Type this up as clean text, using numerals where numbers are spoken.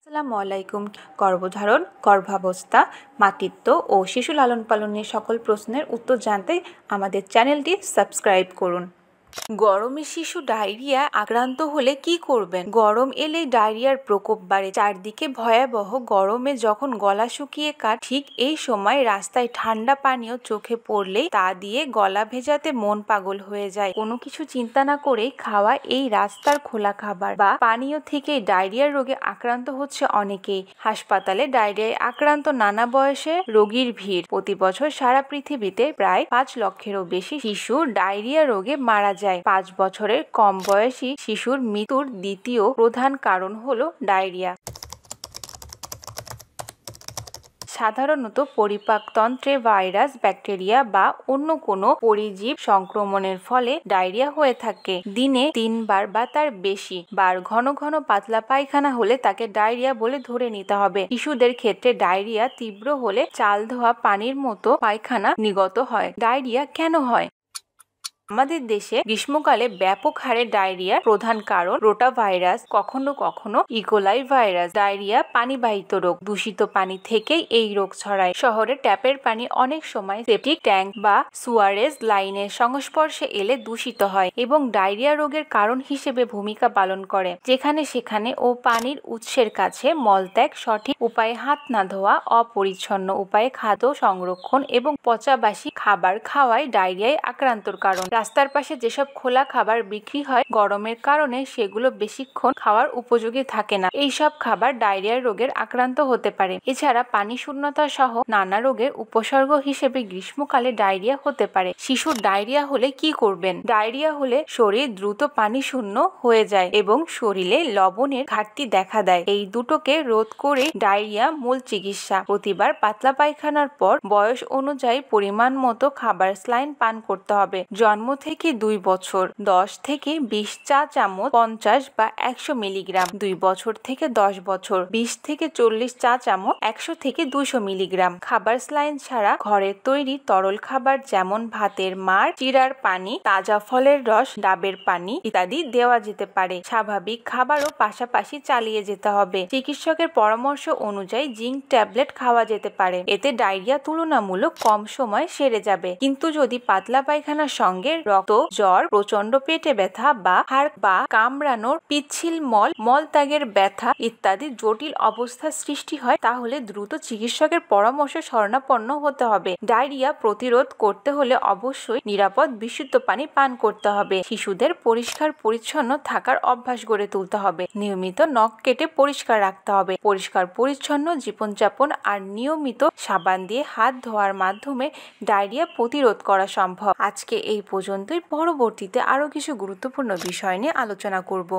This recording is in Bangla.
আসসালামু আলাইকুম। গর্ভধারণ, গর্ভাবস্থা, মাতৃত্ব ও শিশু লালন পালনের সকল প্রশ্নের উত্তর জানতে আমাদের চ্যানেলটি সাবস্ক্রাইব করুন। গরমে শিশু ডায়রিয়া আক্রান্ত হলে কি করবেন? গরম এলেই ডায়রিয়ার প্রকোপ বাড়ে। চারদিকে ভয়াবহ গরমে যখন গলা শুকিয়ে ঠিক এই সময় রাস্তায় ঠান্ডা পানীয় চোখে পড়লেই তা দিয়ে গলা ভেজাতে মন পাগল হয়ে যায়। কোনো কিছু চিন্তা না করেই খাওয়া এই রাস্তার খোলা খাবার বা পানীয় থেকেই ডায়রিয়ার রোগে আক্রান্ত হচ্ছে অনেকেই। হাসপাতালে ডায়রিয়ায় আক্রান্ত নানা বয়সে রোগীর ভিড়। প্রতি বছর সারা পৃথিবীতে প্রায় 5 লক্ষেরও বেশি শিশু ডায়রিয়া রোগে মারা যায়। 5 বছরের কম বয়সী শিশুর মৃত্যুর দ্বিতীয় প্রধান কারণ হলো ডায়রিয়া। সাধারণত পরিপাকতন্ত্রে ভাইরাস, ব্যাকটেরিয়া বা অন্য কোনো পরিজীব সংক্রমণের ফলে ডায়রিয়া হয়ে থাকে। দিনে 3 বার বা তার বেশি বার ঘন ঘন পাতলা পায়খানা হলে তাকে ডায়রিয়া বলে ধরে নিতে হবে। শিশুদের ক্ষেত্রে ডায়রিয়া তীব্র হলে চাল ধোয়া পানির মতো পায়খানা নির্গত হয়। ডায়রিয়া কেন হয়? আমাদের দেশে গ্রীষ্মকালে ব্যাপক হারে ডায়রিয়ার প্রধান কারণ রোটাভাইরাস, কখনো কখনো ইকোলাই ভাইরাস। ডায়রিয়া পানিবাহিত রোগ। দূষিত পানি থেকেই এই রোগ ছড়ায়। শহরে ট্যাপের পানি অনেক সময় সেপটিক ট্যাঙ্ক বা সুয়ারেজ লাইনের সংস্পর্শে এলে দূষিত হয় এবং ডায়রিয়া রোগের কারণ হিসেবে ভূমিকা পালন করে। যেখানে সেখানে ও পানির উৎসের কাছে মলত্যাগ, সঠিক উপায়ে হাত না ধোয়া, অপরিচ্ছন্ন উপায়ে খাদ্য সংরক্ষণ এবং পচাবাসি খাবার খাওয়াই ডায়রিয়ায় আক্রান্তর কারণ। রাস্তার পাশে যেসব খোলা খাবার বিক্রি হয় গরমের কারণে সেগুলো বেশিক্ষণ খাওয়ার উপযোগী থাকে না। এইসব খাবার ডায়রিয়া রোগের আক্রান্ত হতে পারে। এছাড়া পানি শূন্যতা সহ নানা রোগের উপসর্গ হিসেবে গ্রীষ্মকালে ডায়রিয়া হতে পারে। শিশুর ডায়রিয়া হলে কি করবেন? ডায়রিয়া হলে শরীর দ্রুত পানি শূন্য হয়ে যায় এবং শরীরে লবণের ঘাটতি দেখা দেয়। এই দুটোকে রোধ করে ডায়রিয়া মূল চিকিৎসা। প্রতিবার পাতলা পায়খানার পর বয়স অনুযায়ী পরিমাণ মতো খাবার স্যালাইন পান করতে হবে। জন্ম থেকে 2 বছর 10 থেকে 20 চা চামচ 50 বা 100 মিলিগ্রাম। 2 বছর থেকে 10 বছর 20 থেকে 40 চা চামচ 100 থেকে 200 মিলিগ্রাম। খাবার স্যালাইন ছাড়া ঘরের তৈরি তরল খাবার যেমন ভাতের মাড়, চিড়ার পানি, তাজা ফলের রস, ডাবের পানি ইত্যাদি দেওয়া যেতে পারে। স্বাভাবিক খাবারও পাশাপাশি চালিয়ে যেতে হবে। চিকিৎসকের পরামর্শ অনুযায়ী জিঙ্ক ট্যাবলেট খাওয়া যেতে পারে। এতে ডায়রিয়া তুলনামূলক কম সময় সেরে যাবে। কিন্তু যদি পাতলা পায়খানার সঙ্গে রক্ত, জ্বর, প্রচন্ড পেটে ব্যথা বা হাড় বা কামড়ানোর, পিচ্ছিল মলত্যাগের ব্যথা ইত্যাদি জটিল অবস্থা সৃষ্টি হয় তাহলে দ্রুত চিকিৎসকের পরামর্শ শরণাপন্ন হতে হবে। ডায়রিয়া প্রতিরোধ করতে হলে অবশ্যই নিরাপদ বিশুদ্ধ পানি পান করতে হবে। শিশুদের পরিষ্কার পরিচ্ছন্ন থাকার অভ্যাস গড়ে তুলতে হবে। নিয়মিত নখ কেটে পরিষ্কার রাখতে হবে। পরিষ্কার পরিচ্ছন্ন জীবনযাপন আর নিয়মিত সাবান দিয়ে হাত ধোয়ার মাধ্যমে ডায়রিয়া প্রতিরোধ করা সম্ভব। আজকে এই পর্যন্তই। পরবর্তীতে আরো কিছু গুরুত্বপূর্ণ বিষয় নিয়ে আলোচনা করব।